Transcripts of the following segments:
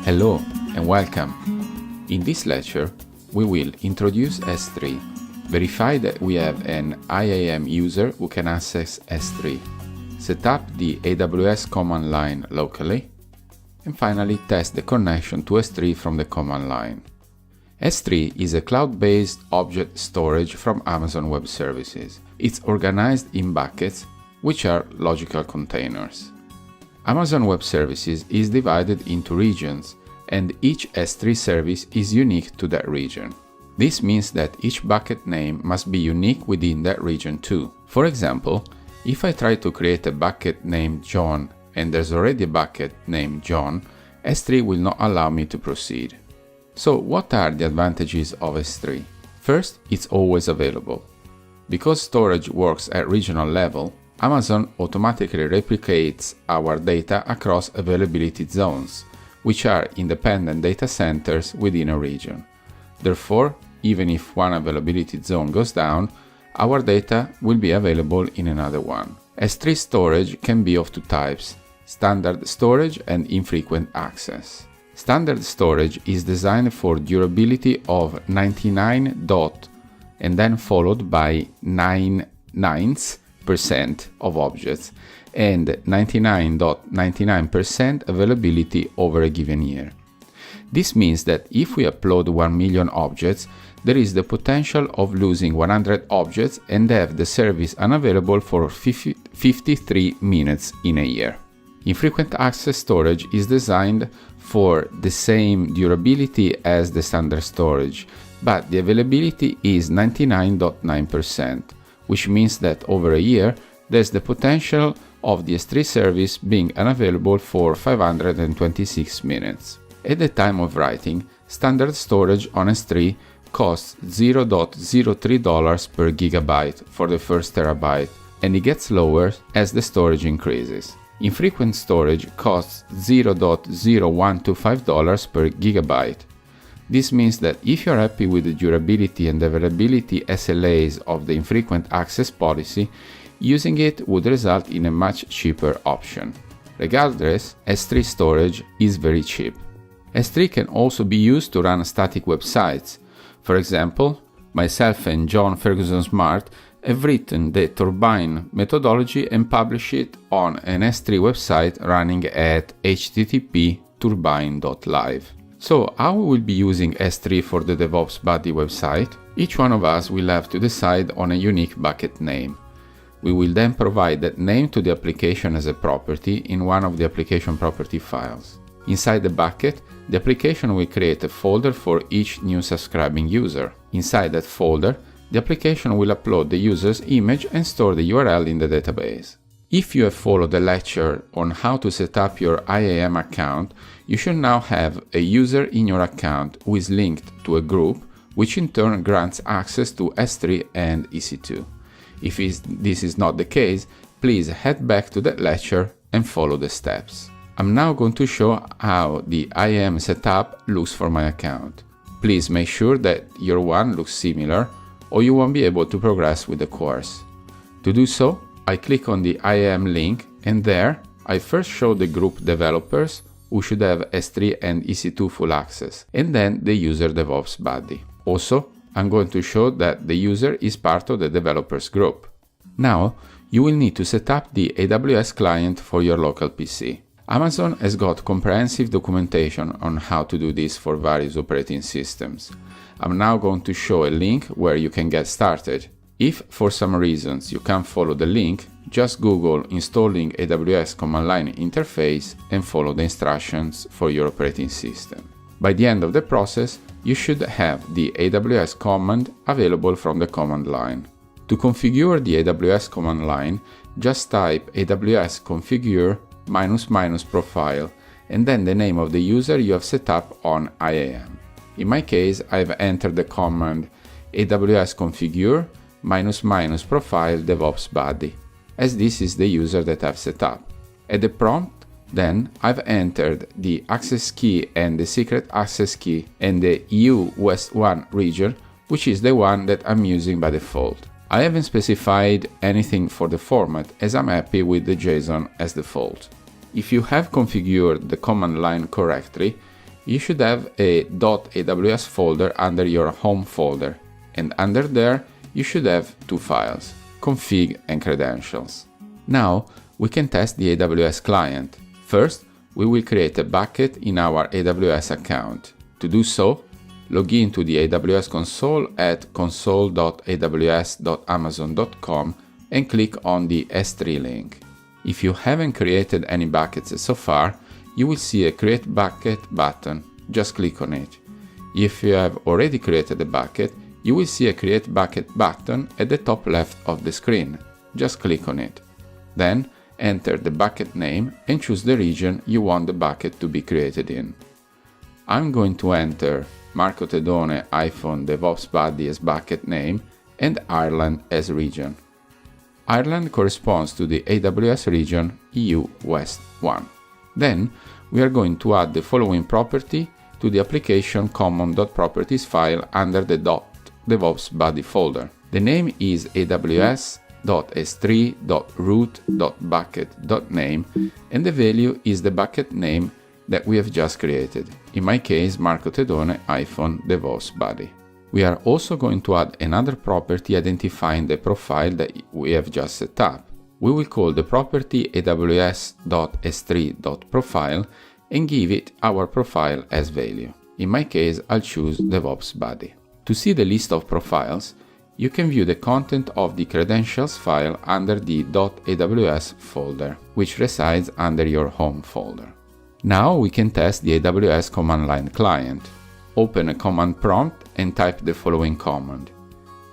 Hello and welcome. In this lecture, we will introduce S3, verify that we have an IAM user who can access S3, set up the AWS command line locally, and finally test the connection to S3 from the command line. S3 is a cloud-based object storage from Amazon Web Services. It's organized in buckets, which are logical containers. Amazon Web Services is divided into regions, and each S3 service is unique to that region. This means that each bucket name must be unique within that region too. For example, if I try to create a bucket named John and there's already a bucket named John, S3 will not allow me to proceed. So what are the advantages of S3? First, it's always available. Because storage works at regional level, Amazon automatically replicates our data across availability zones, which are independent data centers within a region. Therefore, even if one availability zone goes down, our data will be available in another one. S3 storage can be of two types: standard storage and infrequent access. Standard storage is designed for durability of 99 and then followed by 99% of objects and 99.99% availability over a given year. This means that if we upload 1 million objects, there is the potential of losing 100 objects and have the service unavailable for 53 minutes in a year. Infrequent access storage is designed for the same durability as the standard storage, but the availability is 99.9%, which means that over a year, there's the potential of the S3 service being unavailable for 526 minutes. At the time of writing, standard storage on S3 costs $0.03 per gigabyte for the first terabyte, and it gets lower as the storage increases. Infrequent storage costs $0.0125 per gigabyte. This means that if you're happy with the durability and availability SLAs of the infrequent access policy, using it would result in a much cheaper option. Regardless, S3 storage is very cheap. S3 can also be used to run static websites. For example, myself and John Ferguson Smart have written the Turbine methodology and published it on an S3 website running at http://turbine.live. So how we will be using S3 for the DevOps Buddy website? Each one of us will have to decide on a unique bucket name. We will then provide that name to the application as a property in one of the application property files. Inside the bucket, the application will create a folder for each new subscribing user. Inside that folder, the application will upload the user's image and store the URL in the database. If you have followed the lecture on how to set up your IAM account, you should now have a user in your account who is linked to a group, which in turn grants access to S3 and EC2. If this is not the case, please head back to that lecture and follow the steps. I'm now going to show how the IAM setup looks for my account. Please make sure that your one looks similar, or you won't be able to progress with the course. To do so, I click on the IAM link, and there I first show the group developers who should have S3 and EC2 full access, and then the user DevOps Buddy. Also, I'm going to show that the user is part of the developers group. Now, you will need to set up the AWS client for your local PC. Amazon has got comprehensive documentation on how to do this for various operating systems. I'm now going to show a link where you can get started. If for some reasons you can't follow the link, just Google installing AWS command line interface and follow the instructions for your operating system. By the end of the process, you should have the AWS command available from the command line. To configure the AWS command line, just type AWS configure -- profile and then the name of the user you have set up on IAM. In my case, I've entered the command AWS configure -- profile DevOps Buddy, as this is the user that I've set up. At the prompt, then I've entered the access key and the secret access key and the EU West 1 region, which is the one that I'm using by default. I haven't specified anything for the format, as I'm happy with the JSON as default. If you have configured the command line correctly, you should have a .aws folder under your home folder, and under there you should have two files, config and credentials. Now we can test the AWS client. First, we will create a bucket in our AWS account. To do so, log in to the AWS console at console.aws.amazon.com and click on the S3 link. If you haven't created any buckets so far, you will see a Create Bucket button. Just click on it. If you have already created a bucket, you will see a Create Bucket button at the top left of the screen. Just click on it. Then enter the bucket name and choose the region you want the bucket to be created in. I'm going to enter Marco Tedone DevOps Buddy as bucket name and Ireland as region. Ireland corresponds to the AWS region EU West 1. Then we are going to add the following property to the application common.properties file under the .devops buddy folder. The name is aws.s3.root.bucket.name and the value is the bucket name that we have just created. In my case, Marco Tedone DevOps Buddy. We are also going to add another property identifying the profile that we have just set up. We will call the property aws.s3.profile and give it our profile as value. In my case, I'll choose DevOps Buddy. To see the list of profiles, you can view the content of the credentials file under the .aws folder, which resides under your home folder. Now we can test the AWS command line client. Open a command prompt and type the following command: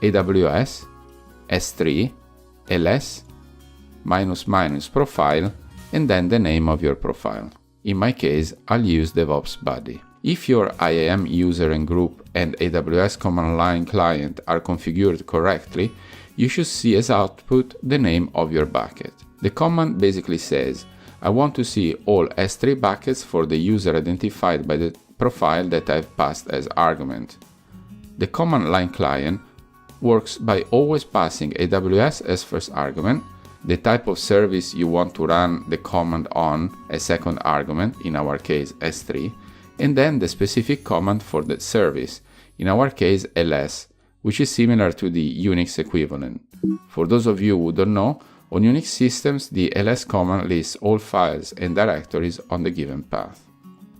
aws s3 ls --profile and then the name of your profile. In my case, I'll use DevOps Buddy. If your IAM user and group and AWS command line client are configured correctly, you should see as output the name of your bucket. The command basically says, I want to see all S3 buckets for the user identified by the profile that I've passed as argument. The command line client works by always passing AWS as first argument, the type of service you want to run the command on as second argument, in our case S3, and then the specific command for that service, in our case ls, which is similar to the Unix equivalent. For those of you who don't know, on Unix systems, the ls command lists all files and directories on the given path.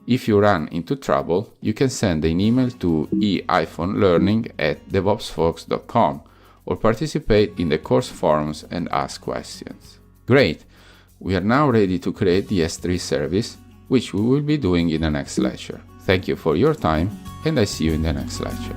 If you run into trouble, you can send an email to e-learning@devopsfolks.com or participate in the course forums and ask questions. Great! We are now ready to create the S3 service, which we will be doing in the next lecture. Thank you for your time, and I see you in the next lecture.